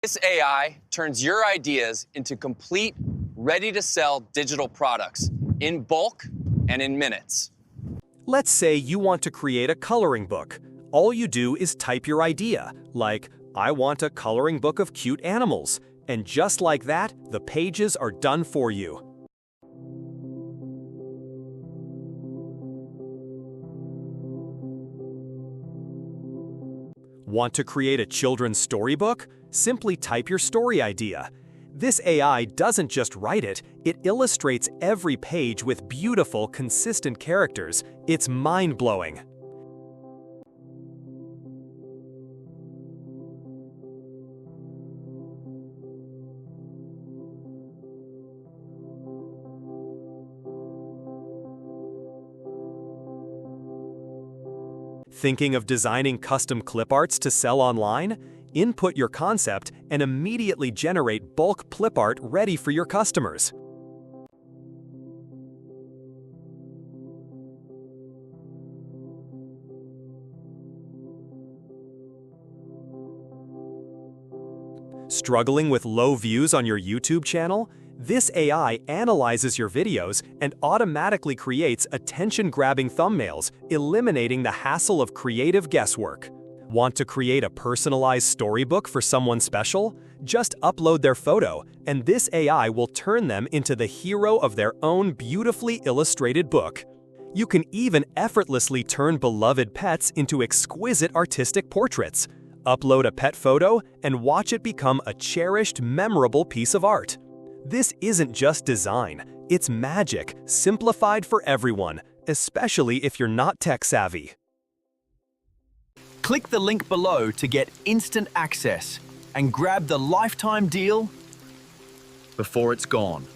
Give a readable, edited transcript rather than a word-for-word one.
This AI turns your ideas into complete, ready-to-sell digital products in bulk and in minutes. Let's say you want to create a coloring book. All you do is type your idea, like, I want a coloring book of cute animals. And just like that, the pages are done for you. Want to create a children's storybook? Simply type your story idea. This AI doesn't just write it, it illustrates every page with beautiful, consistent characters. It's mind-blowing. Thinking of designing custom clip arts to sell online? Input your concept and immediately generate bulk clip art ready for your customers. Struggling with low views on your YouTube channel? This AI analyzes your videos and automatically creates attention-grabbing thumbnails, eliminating the hassle of creative guesswork. Want to create a personalized storybook for someone special? Just upload their photo, and this AI will turn them into the hero of their own beautifully illustrated book. You can even effortlessly turn beloved pets into exquisite artistic portraits. Upload a pet photo and watch it become a cherished, memorable piece of art. This isn't just design, it's magic, simplified for everyone, especially if you're not tech-savvy. Click the link below to get instant access and grab the lifetime deal before it's gone.